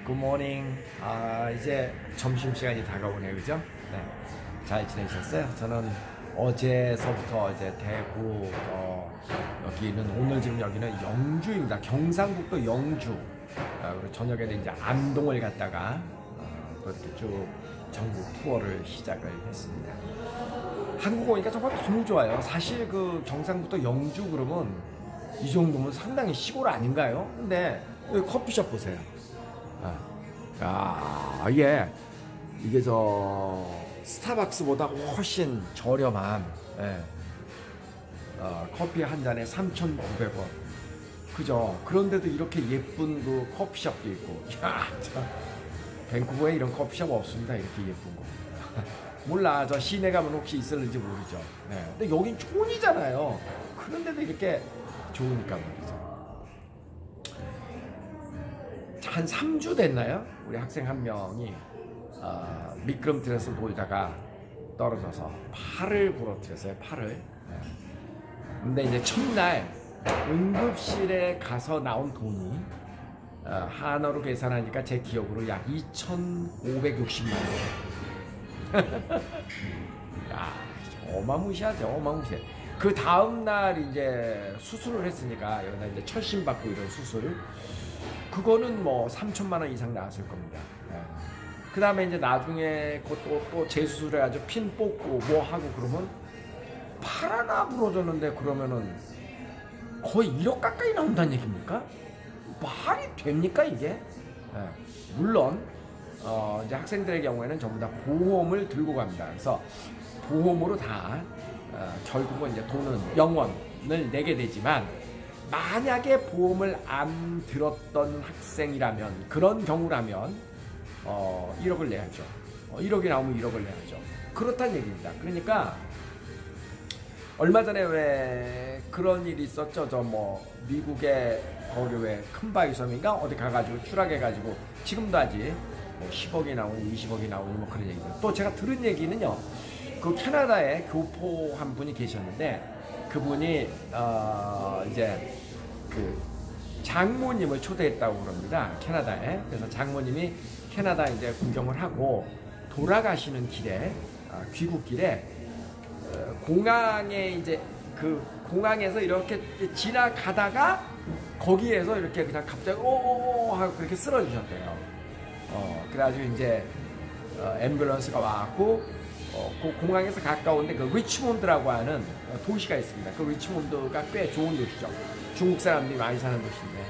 굿모닝. 이제 점심시간이 다가오네, 그죠? 네. 잘 지내셨어요? 저는 어제서부터 이제 대구, 여기는, 오늘 지금 여기는 영주입니다. 경상북도 영주. 그리고 저녁에는 이제 안동을 갔다가, 또 이렇게 쭉 전국 투어를 시작을 했습니다. 한국 오니까 정말 너무 좋아요. 사실 그 경상북도 영주 그러면 이 정도면 상당히 시골 아닌가요? 근데 여기 커피숍 보세요. 이게 저 스타벅스보다 훨씬 저렴한 커피 한 잔에 3,900원. 그죠? 그런데도 이렇게 예쁜 그 커피숍도 있고. 밴쿠버에 이런 커피숍 없습니다. 이렇게 예쁜 거. 몰라. 저 시내 가면 혹시 있을는지 모르죠. 네. 근데 여긴 촌이잖아요. 그런데도 이렇게 좋으니까 말이죠. 한 3주 됐나요? 우리 학생 한 명이 미끄럼틀에서 놀다가 떨어져서 팔을 부러뜨렸어요. 팔을. 네. 근데 이제 첫날 응급실에 가서 나온 돈이 한화로 계산하니까 제 기억으로 약 2,560만 원. 야, 어마무시하죠. 어마무시해. 그 다음날 이제 수술을 했으니까 여기다 이제 철심 받고 이런 수술. 그거는 뭐 3천만 원 이상 나왔을 겁니다. 그 다음에 이제 나중에 그것도 또 재수술해가지고 핀 뽑고 뭐 하고 그러면 팔 하나 부러졌는데 그러면은 거의 1억 가까이 나온다는 얘기입니까? 말이 됩니까 이게? 물론 이제 학생들의 경우에는 전부 다 보험을 들고 갑니다. 그래서 보험으로 다 결국은 이제 돈은 영원을 내게 되지만 만약에 보험을 안 들었던 학생이라면 그런 경우라면 1억을 내야죠. 1억이 나오면 1억을 내야죠. 그렇다는 얘기입니다. 그러니까 얼마 전에 왜 그런 일이 있었죠. 저 뭐 미국의 거기 왜 큰 바위 섬인가 어디 가가지고 추락해가지고 지금도 아직 뭐 10억이 나오니 20억이 나오니 뭐 그런 얘기죠. 또 제가 들은 얘기는요. 그 캐나다에 교포 한 분이 계셨는데 그분이 이제 그 장모님을 초대했다고 그럽니다. 캐나다에. 그래서 장모님이 캐나다 이제 구경을 하고 돌아가시는 길에 귀국길에 공항에 이제 그 공항에서 이렇게 지나가다가 거기에서 이렇게 그냥 갑자기 오오오 하고 그렇게 쓰러지셨대요. 그래가지고 이제 앰뷸런스가 와갖고 그 공항에서 가까운데 그 리치몬드라고 하는 도시가 있습니다. 그 리치몬드가 꽤 좋은 도시죠. 중국 사람들이 많이 사는 도시인데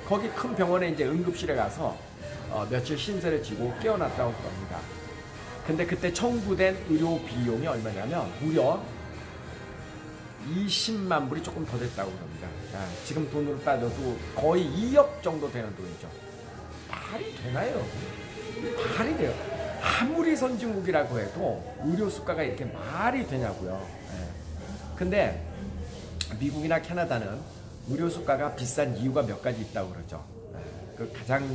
거기 큰 병원에 이제 응급실에 가서 며칠 신세를 지고 깨어났다고 합니다. 근데 그때 청구된 의료 비용이 얼마냐면 무려 20만 불이 조금 더 됐다고 합니다. 지금 돈으로 따져도 거의 2억 정도 되는 돈이죠. 말이 되나요? 말이 돼요. 아무리 선진국이라고 해도 의료 수가가 이렇게 말이 되냐고요. 근데 미국이나 캐나다는 의료 수가가 비싼 이유가 몇 가지 있다고 그러죠. 그 가장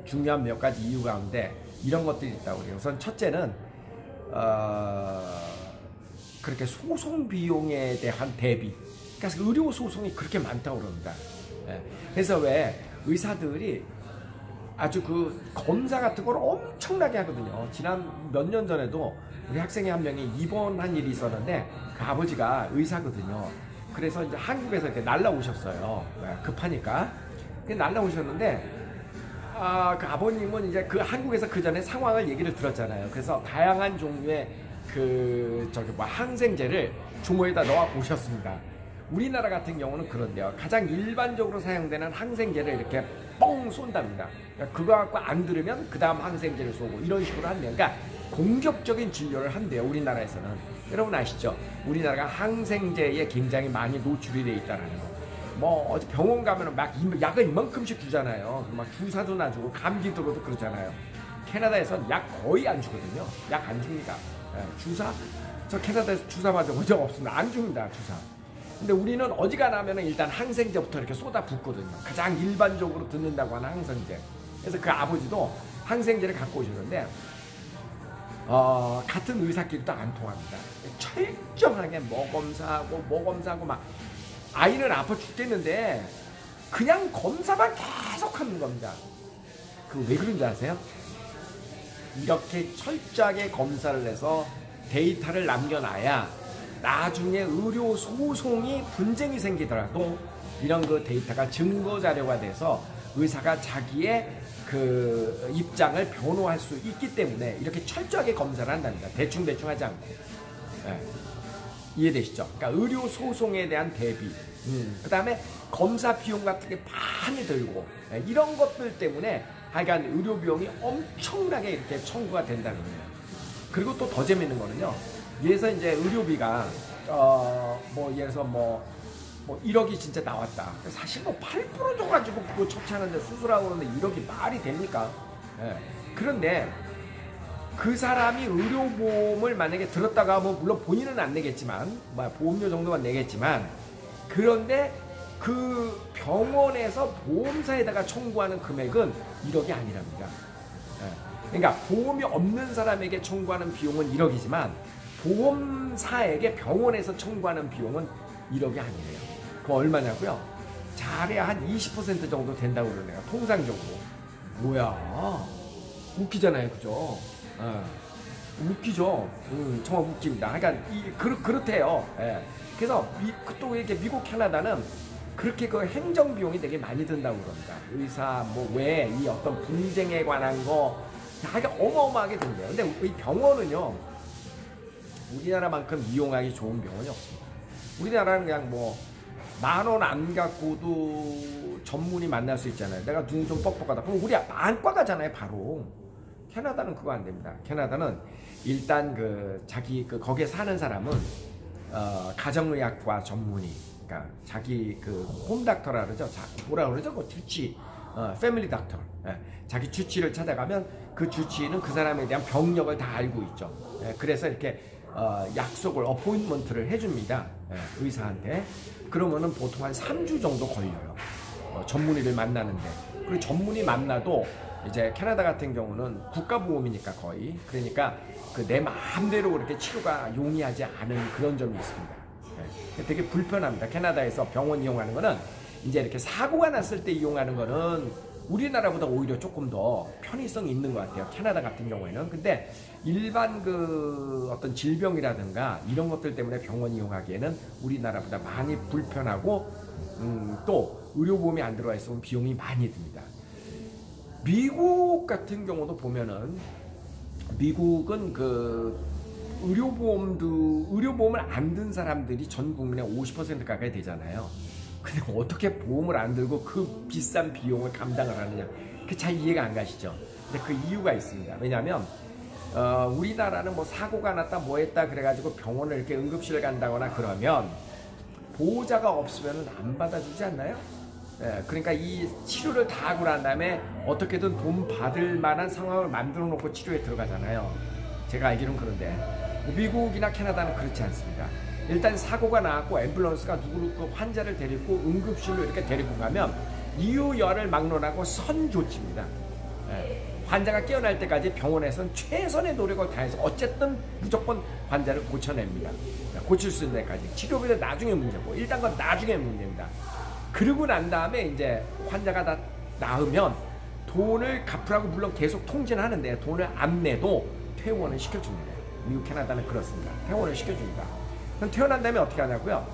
중요한 몇 가지 이유 가운데 이런 것들이 있다고 그래요. 우선 첫째는 그렇게 소송 비용에 대한 대비. 그러니까 의료 소송이 그렇게 많다고 그럽니다. 그래서 왜 의사들이 아주 그 검사 같은 걸 엄청나게 하거든요. 지난 몇 년 전에도 우리 학생이 한 명이 입원한 일이 있었는데 그 아버지가 의사거든요. 그래서 이제 한국에서 이렇게 날라오셨어요. 급하니까. 날라오셨는데 그 아버님은 이제 그 한국에서 그 전에 상황을 얘기를 들었잖아요. 그래서 다양한 종류의 그 항생제를 주머니에다 넣어 보셨습니다. 우리나라 같은 경우는 그런데요. 가장 일반적으로 사용되는 항생제를 이렇게 뻥 쏜답니다. 그러니까 그거 갖고 안 들으면 그 다음 항생제를 쏘고 이런 식으로 한대요. 그러니까 공격적인 진료를 한대요. 우리나라에서는. 여러분 아시죠? 우리나라가 항생제에 굉장히 많이 노출이 돼 있다는 거. 뭐 어디 병원 가면은 막 약을 이만큼씩 주잖아요. 막 주사도 놔주고 감기 들어도 그러잖아요. 캐나다에서는 약 거의 안 주거든요. 약 안 줍니다. 주사? 저 캐나다에서 주사 맞은 적 없습니다. 안 줍니다. 주사. 근데 우리는 어지간하면 일단 항생제부터 이렇게 쏟아 붓거든요. 가장 일반적으로 듣는다고 하는 항생제. 그래서 그 아버지도 항생제를 갖고 오셨는데 같은 의사끼리도 안 통합니다. 철저하게 뭐 검사하고 막 아이는 아파 죽겠는데 그냥 검사만 계속 하는 겁니다. 그 왜 그런지 아세요? 이렇게 철저하게 검사를 해서 데이터를 남겨놔야 나중에 의료 소송이 분쟁이 생기더라도 이런 그 데이터가 증거 자료가 돼서 의사가 자기의 그 입장을 변호할 수 있기 때문에 이렇게 철저하게 검사를 한답니다. 대충 하지 않고. 예. 이해되시죠? 그러니까 의료 소송에 대한 대비, 그 다음에 검사 비용 같은 게 많이 들고, 예, 이런 것들 때문에 하여간 의료 비용이 엄청나게 이렇게 청구가 된다는 거예요. 그리고 또 더 재밌는 거는요. 예에서 이제 의료비가 뭐 예를 들어서 뭐 1억이 진짜 나왔다. 사실 뭐 8% 줘가지고 그거 처치하는데 수술하고 그러는데 1억이 말이 됩니까? 예. 그런데 그 사람이 의료보험을 만약에 들었다가 하면 물론 본인은 안 내겠지만 보험료 정도만 내겠지만 그런데 그 병원에서 보험사에다가 청구하는 금액은 1억이 아니랍니다. 예. 그러니까 보험이 없는 사람에게 청구하는 비용은 1억이지만 보험사에게 병원에서 청구하는 비용은 1억이 아니래요. 그거 얼마냐고요? 잘해야 한 20% 정도 된다고 그러네요. 통상적으로. 뭐야? 웃기잖아요, 그죠? 웃기죠. 정말 웃깁니다. 그러니까 그렇대요. 예. 그래서 또 이렇게 미국, 캐나다는 그렇게 그 행정 비용이 되게 많이 든다고 그럽니다. 의사 뭐 왜 이 어떤 분쟁에 관한 거 하여간 어마어마하게 든대요. 근데 이 병원은요 우리나라만큼 이용하기 좋은 병원이 없습니다. 우리나라는 그냥 뭐 10,000원 안 갖고도 전문의 만날 수 있잖아요. 내가 눈이 좀 뻑뻑하다. 그럼 우리 안과 가잖아요, 바로. 캐나다는 그거 안 됩니다. 캐나다는 일단 그 자기 그 거기에 사는 사람은 가정의학과 전문의, 그러니까 자기 그 홈닥터라 그러죠. 뭐라 그러죠? 그 주치, 패밀리 닥터. 예, 자기 주치를 찾아가면 그 주치의는 그 사람에 대한 병력을 다 알고 있죠. 예, 그래서 이렇게 약속을 어포인트먼트를 해줍니다. 예, 의사한테. 그러면은 보통 한 3주 정도 걸려요. 전문의를 만나는데. 그리고 전문의 만나도 이제 캐나다 같은 경우는 국가보험이니까 거의. 그러니까 그 내 마음대로 그렇게 치료가 용이하지 않은 그런 점이 있습니다. 예, 되게 불편합니다. 캐나다에서 병원 이용하는 거는 이제 이렇게 사고가 났을 때 이용하는 거는 우리나라보다 오히려 조금 더 편의성이 있는 것 같아요. 캐나다 같은 경우에는. 근데 일반 그 어떤 질병이라든가 이런 것들 때문에 병원 이용하기에는 우리나라보다 많이 불편하고 또 의료보험이 안 들어와 있으면 비용이 많이 듭니다. 미국 같은 경우도 보면은 미국은 그 의료보험을 안 든 사람들이 전 국민의 50% 가까이 되잖아요. 근데 어떻게 보험을 안 들고 그 비싼 비용을 감당을 하느냐, 그 잘 이해가 안 가시죠. 근데 그 이유가 있습니다. 왜냐하면 우리나라는 뭐 사고가 났다 뭐 했다 그래가지고 병원을 이렇게 응급실을 간다거나 그러면 보호자가 없으면 안 받아주지 않나요? 예, 그러니까 이 치료를 다 하고 난 다음에 어떻게든 돈 받을 만한 상황을 만들어 놓고 치료에 들어가잖아요. 제가 알기로는 그런데 미국이나 캐나다는 그렇지 않습니다. 일단 사고가 나왔고 앰뷸런스가 누구를 그 환자를 데리고 응급실로 이렇게 데리고 가면 이유열을 막론하고 선조치입니다. 예, 환자가 깨어날 때까지 병원에서는 최선의 노력을 다해서 어쨌든 무조건 환자를 고쳐냅니다. 고칠 수 있는 데까지. 치료비는 나중에 문제고 일단 건 나중에 문제입니다. 그러고 난 다음에 이제 환자가 다 나으면 돈을 갚으라고 물론 계속 통지는 하는데 돈을 안 내도 퇴원을 시켜줍니다. 미국, 캐나다는 그렇습니다. 퇴원을 시켜줍니다. 그럼 퇴원한 다음에 어떻게 하냐고요?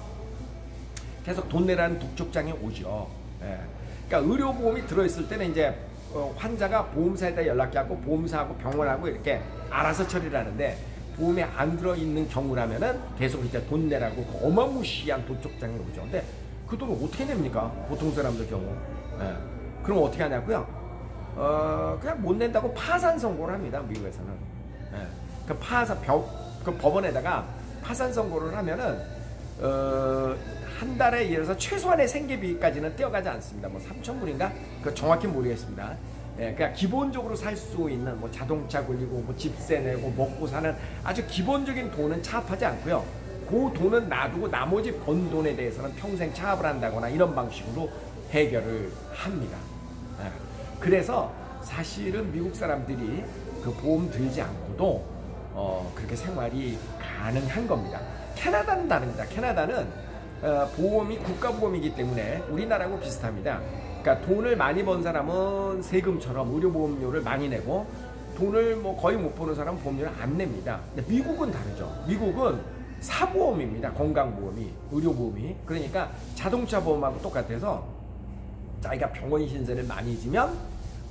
계속 돈 내라는 독촉장이 오죠. 예. 그러니까 의료보험이 들어있을 때는 이제 환자가 보험사에다 연락해갖고 보험사하고 병원하고 이렇게 알아서 처리를 하는데 보험에 안 들어있는 경우라면은 계속 이제 돈 내라고 그 어마무시한 독촉장이 오죠. 근데 그 돈을 어떻게 냅니까? 보통 사람들 경우. 예. 그럼 어떻게 하냐고요? 그냥 못 낸다고 파산 선고를 합니다. 미국에서는. 예. 그 법원에다가 파산 선고를 하면은 한 달에 예를 들어서 최소한의 생계비까지는 떼어가지 않습니다. 뭐 3,000불인가? 그 정확히 모르겠습니다. 예, 그냥 기본적으로 살 수 있는 뭐 자동차 굴리고 뭐 집세 내고 먹고 사는 아주 기본적인 돈은 차압하지 않고요. 그 돈은 놔두고 나머지 번 돈에 대해서는 평생 차압을 한다거나 이런 방식으로 해결을 합니다. 예, 그래서 사실은 미국 사람들이 그 보험 들지 않고도 그렇게 생활이 가능한 겁니다. 캐나다는 다릅니다. 캐나다는 보험이 국가보험이기 때문에 우리나라하고 비슷합니다. 그러니까 돈을 많이 번 사람은 세금처럼 의료보험료를 많이 내고 돈을 뭐 거의 못 버는 사람은 보험료를 안 냅니다. 근데 미국은 다르죠. 미국은 사보험입니다. 건강보험이, 의료보험이. 그러니까 자동차 보험하고 똑같아서 자기가 병원 신세를 많이 지면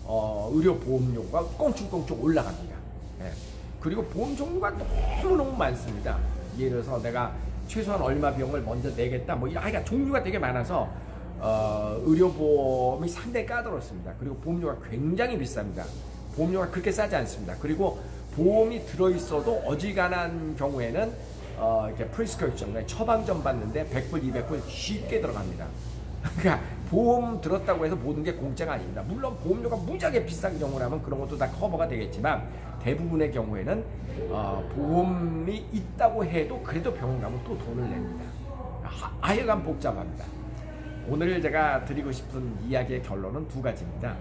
의료보험료가 꽁충꽁충 올라갑니다. 예. 그리고 보험 종류가 너무너무 많습니다. 예를 들어서 내가 최소한 얼마 비용을 먼저 내겠다. 뭐 그러니까 종류가 되게 많아서 의료보험이 상당히 까다롭습니다. 그리고 보험료가 굉장히 비쌉니다. 보험료가 그렇게 싸지 않습니다. 그리고 보험이 들어있어도 어지간한 경우에는 이렇게 프리스크립션, 처방전 받는데 100불, 200불 쉽게 들어갑니다. 그러니까 보험 들었다고 해서 모든 게 공짜가 아닙니다. 물론 보험료가 무지하게 비싼 경우라면 그런 것도 다 커버가 되겠지만 대부분의 경우에는 보험이 있다고 해도 그래도 병원 가면 또 돈을 냅니다. 하여간 복잡합니다. 오늘 제가 드리고 싶은 이야기의 결론은 두 가지입니다.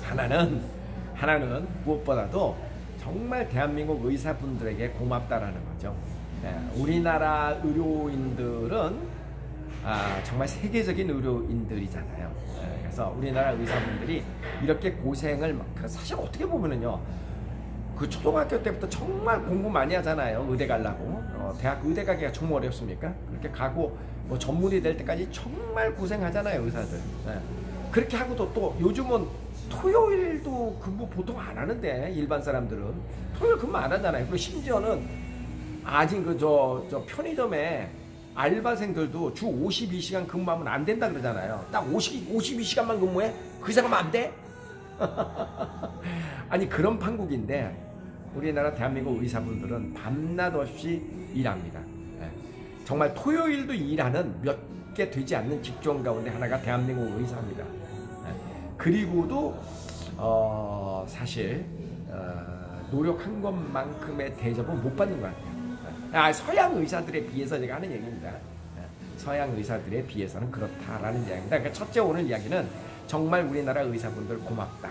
하나는 무엇보다도 정말 대한민국 의사분들에게 고맙다라는 거죠. 우리나라 의료인들은 정말 세계적인 의료인들이잖아요. 그래서 우리나라 의사분들이 이렇게 고생을 사실 어떻게 보면은요, 그 초등학교 때부터 정말 공부 많이 하잖아요. 의대 가려고. 대학 의대 가기가 정말 어렵습니까? 그렇게 가고 뭐 전문의 될 때까지 정말 고생하잖아요, 의사들. 그렇게 하고도 또 요즘은 토요일도 근무 보통 안 하는데, 일반 사람들은 토요일 근무 안 하잖아요. 그리고 심지어는 아직 저 편의점에 알바생들도 주 52시간 근무하면 안 된다 그러잖아요. 딱 52시간만 근무해? 그 사람 안 돼? 아니, 그런 판국인데 우리나라 대한민국 의사분들은 밤낮 없이 일합니다. 정말 토요일도 일하는 몇 개 되지 않는 직종 가운데 하나가 대한민국 의사입니다. 그리고도 사실 노력한 것만큼의 대접은 못 받는 것 같아요. 서양 의사들에 비해서 제가 하는 얘기입니다. 서양 의사들에 비해서는 그렇다라는 이야기입니다. 그러니까 첫째 오늘 이야기는 정말 우리나라 의사분들 고맙다.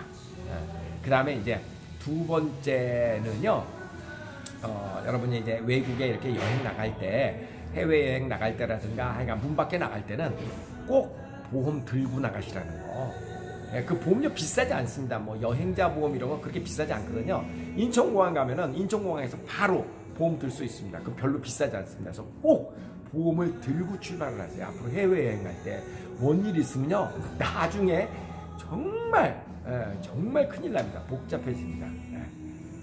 그 다음에 이제 두 번째는요, 여러분이 이제 외국에 이렇게 여행 나갈 때, 해외여행 나갈 때라든가 하여간 문 밖에 나갈 때는 꼭 보험 들고 나가시라는 거. 그 보험료 비싸지 않습니다. 뭐 여행자 보험 이런 거 그렇게 비싸지 않거든요. 인천공항 가면은 인천공항에서 바로 보험 들 수 있습니다. 그 별로 비싸지 않습니다. 그래서 꼭 보험을 들고 출발을 하세요. 앞으로 해외여행 갈 때 뭔 일 있으면요, 나중에 정말 큰일 납니다. 복잡해집니다.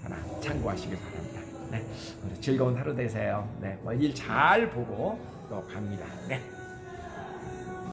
하나 참고하시길 바랍니다. 오늘 즐거운 하루 되세요. 일 잘 보고 또 갑니다.